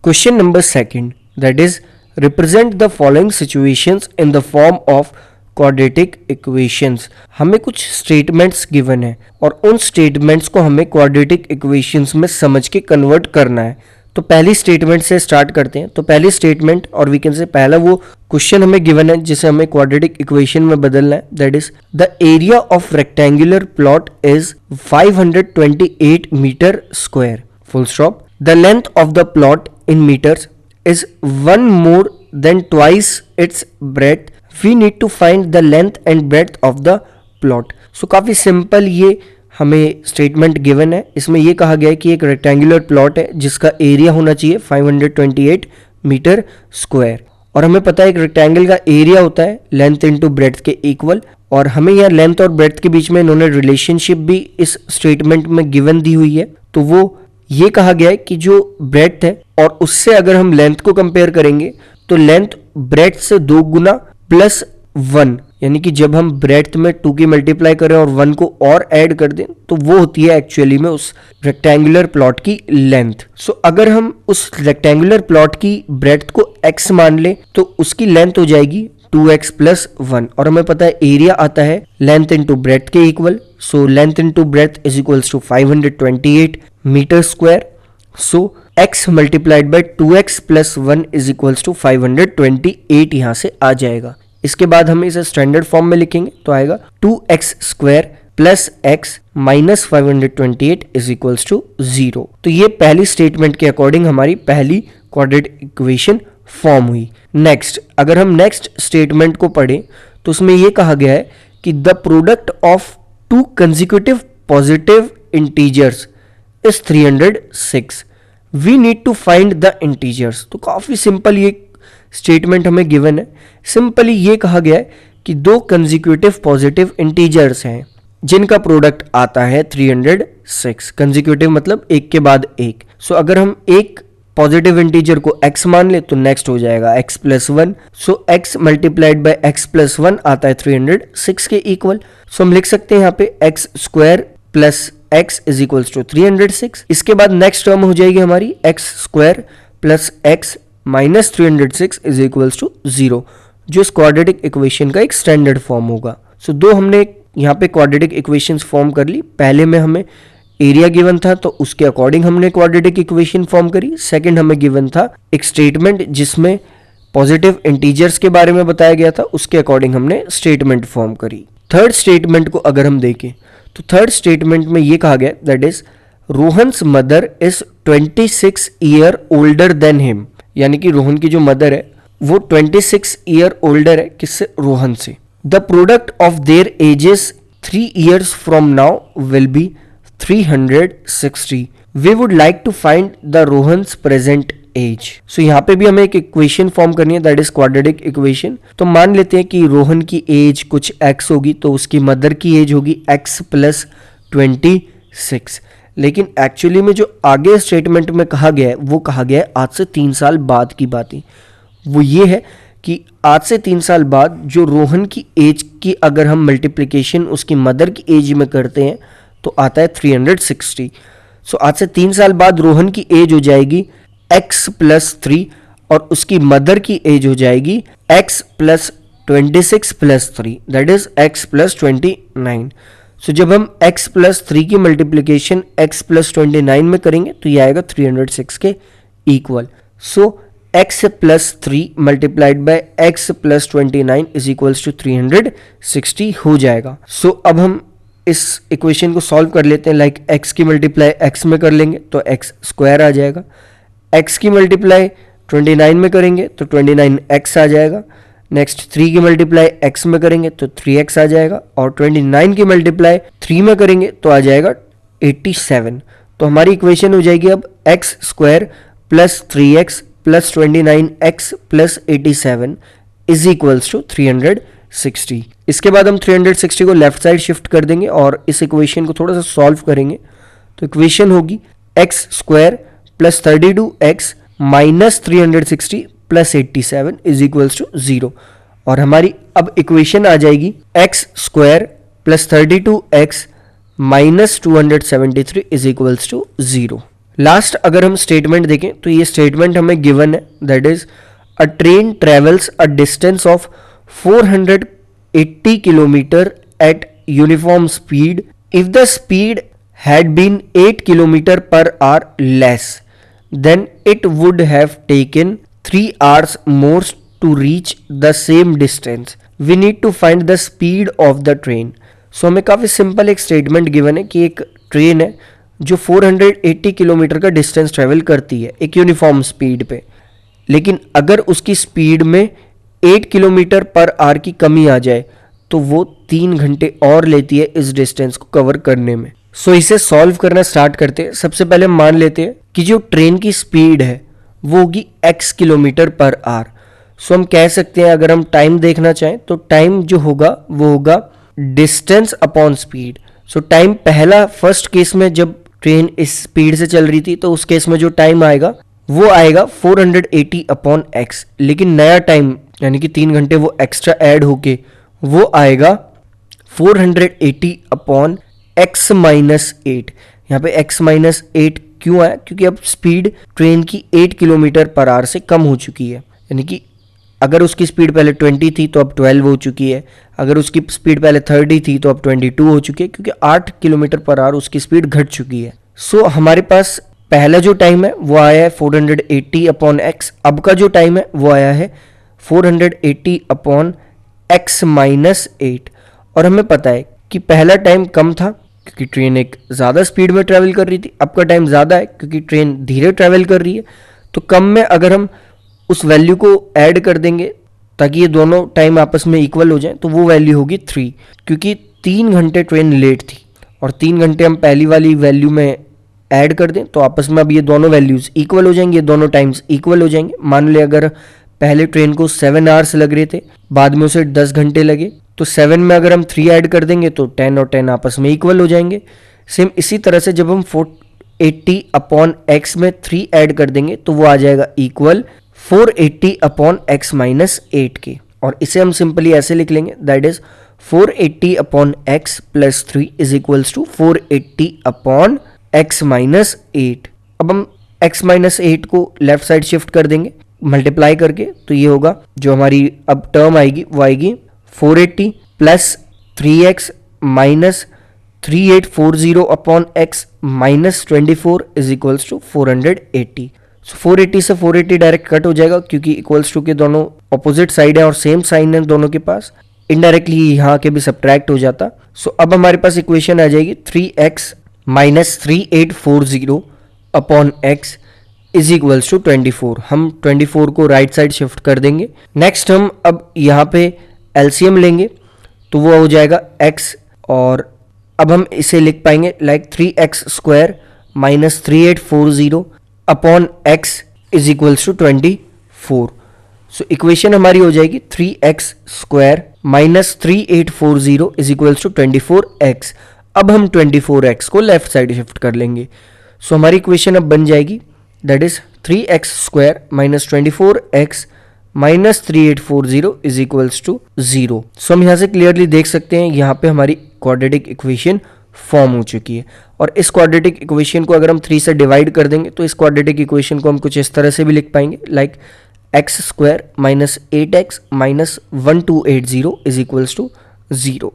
Question number second, that is, represent the following situations in the form of quadratic equations. हमें कुछ statements given है और उन statements को हमें क्वाड्रेटिक इक्वेशंस में समझ के कन्वर्ट करना है. तो पहली स्टेटमेंट से स्टार्ट करते हैं. तो पहली स्टेटमेंट और वी कैन से पहला वो क्वेश्चन हमें गिवन है जिसे हमें क्वाड्रेटिक इक्वेशन में बदलना है. That is the area of rectangular plot is 528 metre square. Full stop. The length of the plot in meters is one more than twice its breadth. We need to find the length and breadth of the plot. So काफ़ी simple ये हमें statement given है. इसमें ये कहा गया है कि एक रेक्टेंगुलर प्लॉट है जिसका एरिया होना चाहिए 528 मीटर स्क्वायर. और हमें पता है एक रेक्टेंगल का एरिया होता है लेंथ इंटू ब्रेड्थ के इक्वल. और हमें यहाँ लेंथ और ब्रेड्थ के बीच में इन्होंने रिलेशनशिप भी इस स्टेटमेंट में गिवन दी हुई है. तो वो ये कहा गया है कि जो ब्रेड्थ है और उससे अगर हम लेंथ को कंपेयर करेंगे तो लेंथ ब्रेड्थ से 2 गुना प्लस 1, यानी कि जब हम ब्रेड्थ में 2 की मल्टीप्लाई करें और 1 को और ऐड कर दें तो वो होती है एक्चुअली में उस रेक्टेंगुलर प्लॉट की लेंथ. सो अगर हम उस रेक्टेंगुलर प्लॉट की ब्रेड्थ को x मान ले तो उसकी लेंथ हो जाएगी 2x प्लस 1. और हमें पता है एरिया आता है लेंथ इंटू ब्रेड्थ के equal. So length into breadth is equals to 528 metre square. So x multiplied by 2x plus 1 is equals to 528 यहाँ से आ जाएगा. इसके बाद हम इसे स्टैंडर्ड फॉर्म में लिखेंगे तो आएगा 2x square plus x minus 528 is equals to 0. तो ये पहली स्टेटमेंट के अकॉर्डिंग हमारी पहली क्वाड्रेटिक इक्वेशन फॉर्म हुई. नेक्स्ट, अगर हम नेक्स्ट स्टेटमेंट को पढ़ें तो उसमें यह कहा गया है कि the product of 2 consecutive positive integers is 306. We need to find the integers. तो काफी सिंपल ये स्टेटमेंट हमें गिवन है. सिंपली ये कहा गया है कि 2 कंसेक्यूटिव पॉजिटिव इंटीजर्स हैं जिनका प्रोडक्ट आता है 306. कंसेक्यूटिव मतलब एक के बाद एक. सो अगर हम एक पॉजिटिव इंटीजर को x मान ले तो नेक्स्ट हो जाएगा x plus 1. So x multiplied by x plus 1 आता है 306 के इक्वल. सो हम लिख सकते हैं यहाँ पे x square plus x is equals to 306. इसके बाद नेक्स्ट टर्म हो जाएगी हमारी x square plus x minus 306 is equals to 0, जो इस क्वाड्रेटिक इक्वेशन का एक स्टैंडर्ड फॉर्म होगा. सो दो हमने यहाँ पे क्वाड्रेटिक इक्वेशंस फॉर्म कर ली. पहले में हमें एरिया गिवन था तो उसके अकॉर्डिंग हमने क्वाड्रेटिक इक्वेशन फॉर्म करी. सेकंड हमें गिवन था एक स्टेटमेंट जिसमें पॉजिटिव इंटीजर्स के बारे में बताया गया था, उसके अकॉर्डिंग हमने स्टेटमेंट फॉर्म करी. थर्ड स्टेटमेंट को अगर हम देखें तो थर्ड स्टेटमेंट में ये कहा गया that is Rohan's mother is 26 year older than him. यानी कि रोहन की जो मदर है वो 26 ईयर ओल्डर है किससे? रोहन से. The product of their edges 3 years from now will be 360. We would like to find the Rohan's present age. So यहाँ पे भी हमें एक इक्वेशन फॉर्म करनी है दैट इज क्वाड्रेटिक इक्वेशन. तो मान लेते हैं कि रोहन की एज कुछ x होगी तो उसकी मदर की एज होगी x प्लस 26. लेकिन एक्चुअली में जो आगे स्टेटमेंट में कहा गया है वो कहा गया है आज से 3 साल बाद की बातें. वो ये है कि आज से 3 साल बाद जो रोहन की एज की अगर हम मल्टीप्लिकेशन उसकी मदर की एज में करते हैं तो आता है 360. सो आज से 3 साल बाद रोहन की एज हो जाएगी x प्लस 3 और उसकी मदर की एज हो जाएगी x plus 26 plus 3 that is x plus 29. सो जब हम x प्लस 3 की मल्टीप्लिकेशन x प्लस 29 में करेंगे तो ये आएगा 306 के equal. So x plus 3 multiplied by x plus 29 is equals to 360 हो जाएगा. सो अब हम इस इक्वेशन को सॉल्व कर लेते हैं. लाइक x की मल्टीप्लाई x में कर लेंगे तो x स्क्वायर आ जाएगा. x की मल्टीप्लाई 29 में करेंगे तो 29x आ जाएगा. नेक्स्ट 3 की मल्टीप्लाई x में करेंगे तो 3x आ जाएगा और 29 की मल्टीप्लाई 3 में करेंगे तो आ जाएगा 87. तो हमारी इक्वेशन हो जाएगी अब x square plus 3x plus 29x plus 87 is equals to 360. इसके बाद हम 360 को लेफ्ट साइड शिफ्ट कर देंगे और इस इक्वेशन को थोड़ा सा सॉल्व करेंगे. तो इक्वेशन होगी x square plus 32x minus 360 plus 87 is equals to 0. और हमारी अब इक्वेशन आ जाएगी x square plus 32x minus 273 is equals to 0. Last अगर हम स्टेटमेंट देखें तो ये स्टेटमेंट हमें गिवन है, that is a train travels a distance of 480 kilometre eight uniform speed if the speed had been 8 kilometer per hour less, then it would have taken 3 hours more to reach the same distance. We need to find the speed of the train. So हमें काफ़ी simple एक statement given है कि एक train है जो 480 kilometre का distance travel करती है एक यूनिफॉर्म स्पीड पे, लेकिन अगर उसकी स्पीड में 8 किलोमीटर पर आवर की कमी आ जाए तो वो 3 घंटे और लेती है इस डिस्टेंस को कवर करने में। सो इसे सॉल्व करना स्टार्ट करते हैं। सबसे पहले हम मान लेते हैं कि जो ट्रेन की स्पीड है वो होगी x किलोमीटर पर आवर। सो हम कह सकते हैं अगर हम टाइम देखना चाहें तो टाइम जो होगा वो होगा डिस्टेंस अपॉन स्पीड। सो टाइम पहला फर्स्ट केस में जब ट्रेन इस स्पीड से चल रही थी तो उस केस में जो टाइम आएगा वो आएगा 480 अपॉन x, लेकिन नया टाइम यानी कि 3 घंटे वो एक्स्ट्रा ऐड होके वो आएगा 480 अपॉन x माइनस 8। यहाँ पे x माइनस 8 क्यों आया? क्योंकि अब स्पीड ट्रेन की 8 किलोमीटर पर आवर से कम हो चुकी है, यानी कि अगर उसकी स्पीड पहले 20 थी तो अब 12 हो चुकी है, अगर उसकी स्पीड पहले 30 थी तो अब 22 हो चुकी है, क्योंकि 8 किलोमीटर पर आवर उसकी स्पीड घट चुकी है। सो हमारे पास पहला जो टाइम है वो आया है 480 अपॉन x, अब का जो टाइम है वो आया है 480 अपॉन x माइनस 8। और हमें पता है कि पहला टाइम कम था क्योंकि ट्रेन एक ज़्यादा स्पीड में ट्रैवल कर रही थी, अब का टाइम ज़्यादा है क्योंकि ट्रेन धीरे ट्रैवल कर रही है। तो कम में अगर हम उस वैल्यू को ऐड कर देंगे ताकि ये दोनों टाइम आपस में इक्वल हो जाए तो वो वैल्यू होगी 3, क्योंकि 3 घंटे ट्रेन लेट थी और 3 घंटे हम पहली वाली वैल्यू में ऐड कर दें तो आपस में अब ये दोनों वैल्यूज़ इक्वल हो जाएंगे, ये दोनों टाइम्स इक्वल हो जाएंगे। मान लें अगर पहले ट्रेन को 7 आवर्स लग रहे थे, बाद में उसे 10 घंटे लगे, तो 7 में अगर हम 3 ऐड कर देंगे तो 10 और 10 आपस में इक्वल हो जाएंगे। सेम इसी तरह से जब हम 480 अपॉन x में 3 ऐड कर देंगे तो वो आ जाएगा इक्वल 480 अपॉन x माइनस 8 के, और इसे हम सिंपली ऐसे लिख लेंगे, that is 480 upon x plus 3 is equals to 480 upon x minus 8। अब हम x माइनस 8 को लेफ्ट साइड शिफ्ट कर देंगे मल्टीप्लाई करके, तो ये होगा जो हमारी अब टर्म आएगी वो आएगी 480 plus 3x minus 3840 upon x minus 24 is equals to 480। So 480 से 480 डायरेक्ट कट हो जाएगा क्योंकि इक्वल्स टू के दोनों ऑपोजिट साइड है और सेम साइन है दोनों के पास, इनडायरेक्टली यहाँ के भी सब्ट्रैक्ट हो जाता। सो अब हमारे पास इक्वेशन आ जाएगी 3x minus 3840 upon x is equals to 24। हम 24 को राइट साइड शिफ्ट कर देंगे। नेक्स्ट हम अब यहाँ पे एलसीएम लेंगे तो वो हो जाएगा x, और अब हम इसे लिख पाएंगे like 3x square minus 3840 upon x is equals to 24। So equation हमारी हो जाएगी 3x square minus 3840 is equals to 24x। अब हम 24x को लेफ्ट साइड शिफ्ट कर लेंगे। सो हमारी इक्वेशन अब बन जाएगी, that is 3x square minus 24x minus 3840 is equals to 0। So हम यहाँ से क्लियरली देख सकते हैं यहाँ पे हमारी क्वाड्रेटिक इक्वेशन फॉर्म हो चुकी है। और इस क्वाड्रेटिक इक्वेशन को अगर हम 3 से डिवाइड कर देंगे तो इस क्वाड्रेटिक इक्वेशन को हम कुछ इस तरह से भी लिख पाएंगे, like x square minus 8x minus 1280 is equals to 0।